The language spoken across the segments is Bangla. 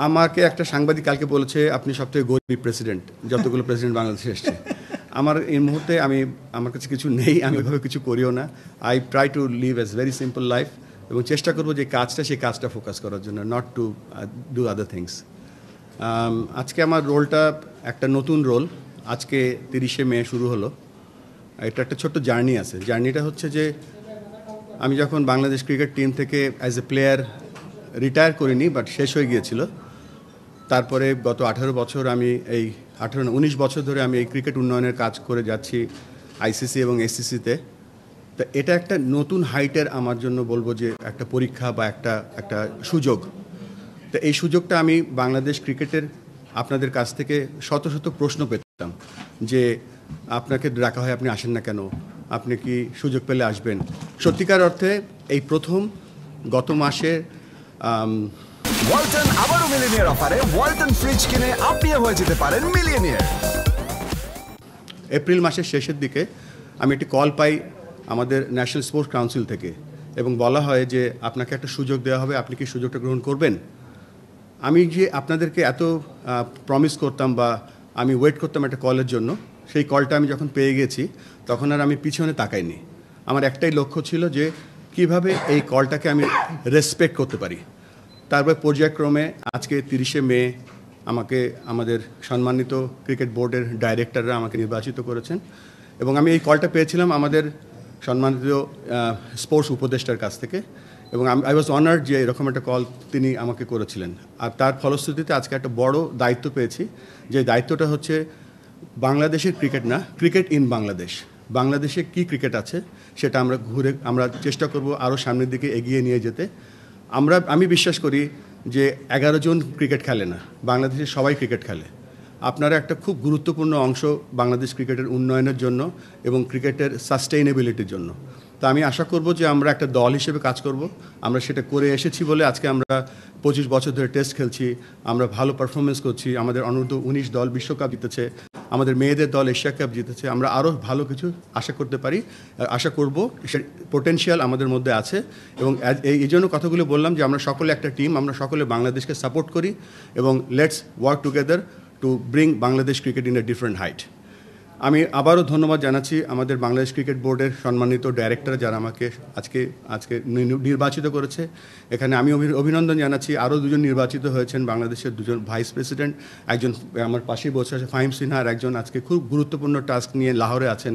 আমাকে একটা সাংবাদিক কালকে বলেছে আপনি সবথেকে গরিব প্রেসিডেন্ট যতগুলো প্রেসিডেন্ট বাংলাদেশে এসছে। আমার এই মুহূর্তে আমার কাছে কিছু নেই, আমি ওইভাবে কিছু করিও না। I try to live as very simple life এবং চেষ্টা করবো যে সেই কাজটা ফোকাস করার জন্য, not to do other things. আজকে আমার রোলটা একটা নতুন রোল, আজকে 30শে মে শুরু হলো। এটা একটা ছোট্ট জার্নি আছে। জার্নিটা হচ্ছে যে আমি যখন বাংলাদেশ ক্রিকেট টিম থেকে অ্যাজ এ প্লেয়ার রিটায়ার করিনি, বাট শেষ হয়ে গিয়েছিল। তারপরে গত 18 বছর আমি 19 বছর ধরে আমি এই ক্রিকেট উন্নয়নের কাজ করে যাচ্ছি আইসিসি এবং এসসিসিতে। তো এটা একটা নতুন হাইটের আমার জন্য বলবো যে একটা পরীক্ষা বা একটা সুযোগ। তো এই সুযোগটা আমি বাংলাদেশ ক্রিকেটের আপনাদের কাছ থেকে শত শত প্রশ্ন পেতাম যে আপনাকে ডাকা হয়, আপনি আসেন না কেন, আপনি কি সুযোগ পেলে আসবেন। সত্যিকার অর্থে এই প্রথম গত মাসে ওয়ালটন আবারও মিলিয়নিয়ার অফারে ওয়ালটন ফ্রিজ কিনে আপনিও হয়ে যেতে পারেন মিলিয়নিয়ার। এপ্রিল মাসের শেষের দিকে আমি একটি কল পাই আমাদের ন্যাশনাল স্পোর্টস কাউন্সিল থেকে এবং বলা হয় যে আপনাকে একটা সুযোগ দেওয়া হবে, আপনি কি সুযোগটা গ্রহণ করবেন। আমি যে আপনাদেরকে এত প্রমিস করতাম বা আমি ওয়েট করতাম একটা কলের জন্য, সেই কলটা আমি যখন পেয়ে গেছি তখন আর আমি পিছনে তাকাইনি। আমার একটাই লক্ষ্য ছিল যে কিভাবে এই কলটাকে আমি রেসপেক্ট করতে পারি। তারপর পর্যায়ক্রমে আজকে 30শে মে আমাদের সম্মানিত ক্রিকেট বোর্ডের ডাইরেক্টররা আমাকে নির্বাচিত করেছেন এবং আমি এই কলটা পেয়েছিলাম আমাদের সম্মানিত স্পোর্টস উপদেষ্টার কাছ থেকে এবং আই ওয়াজ অনার্ড যে এরকম একটা কল তিনি আমাকে করেছিলেন। আর তার ফলশ্রুতিতে আজকে একটা বড় দায়িত্ব পেয়েছি, যে দায়িত্বটা হচ্ছে বাংলাদেশের ক্রিকেট না, ক্রিকেট ইন বাংলাদেশ। বাংলাদেশে কি ক্রিকেট আছে সেটা আমরা চেষ্টা করব আরও সামনের দিকে এগিয়ে নিয়ে যেতে। আমি বিশ্বাস করি যে 11 জন ক্রিকেট খেলে না, বাংলাদেশে সবাই ক্রিকেট খেলে। আপনারা একটা খুব গুরুত্বপূর্ণ অংশ বাংলাদেশ ক্রিকেটের উন্নয়নের জন্য এবং ক্রিকেটের সাস্টেইনেবিলিটির জন্য। তো আমি আশা করব যে আমরা একটা দল হিসেবে কাজ করব। আমরা সেটা করে এসেছি বলে আজকে আমরা 25 বছর ধরে টেস্ট খেলছি, আমরা ভালো পারফরমেন্স করছি, আমাদের অনূর্ধ্ব 19 দল বিশ্বকাপ জিতেছে, আমাদের মেয়েদের দল এশিয়া কাপ জিতেছে। আমরা আরও ভালো কিছু আশা করব, সে পোটেনশিয়াল আমাদের মধ্যে আছে এবং এই জন্য কথাগুলো বললাম যে আমরা সকলে একটা টিম, আমরা সকলে বাংলাদেশকে সাপোর্ট করি এবং let's work together to bring Bangladesh cricket in a different height. আমি আবারও ধন্যবাদ জানাচ্ছি আমাদের বাংলাদেশ ক্রিকেট বোর্ডের সম্মানিত ডাইরেক্টর যারা আমাকে আজকে নির্বাচিত করেছে। এখানে আমি অভিনন্দন জানাচ্ছি আরও 2 জন নির্বাচিত হয়েছেন, বাংলাদেশের 2 জন ভাইস প্রেসিডেন্ট, একজন আমার পাশেই বসে আছে ফাহিম সিনহা, আর একজন আজকে খুব গুরুত্বপূর্ণ টাস্ক নিয়ে লাহোরে আছেন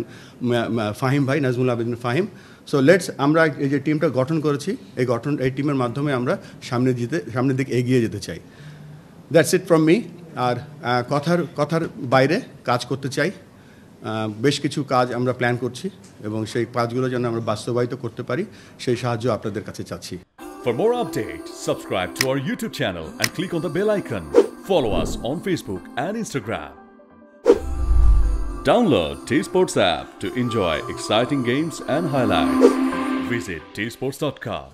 ফাহিম ভাই, নাজমুল আবেদিন ফাহিম। সো আমরা এই যে টিমটা গঠন করেছি, এই টিমের মাধ্যমে আমরা সামনের দিকে এগিয়ে যেতে চাই। That's it from me. আর কথার বাইরে কাজ করতে চাই। বেশ কিছু কাজ আমরা প্ল্যান করছি এবং সেই কাজগুলো যেন আমরা বাস্তবায়িত করতে পারি সেই সাহায্য আপনাদের কাছে চাচ্ছি। For more updates, subscribe to our YouTube channel and click on the bell icon. Follow us on Facebook and Instagram. Download T-Sports app to enjoy exciting games and highlights. Visit tsports.com.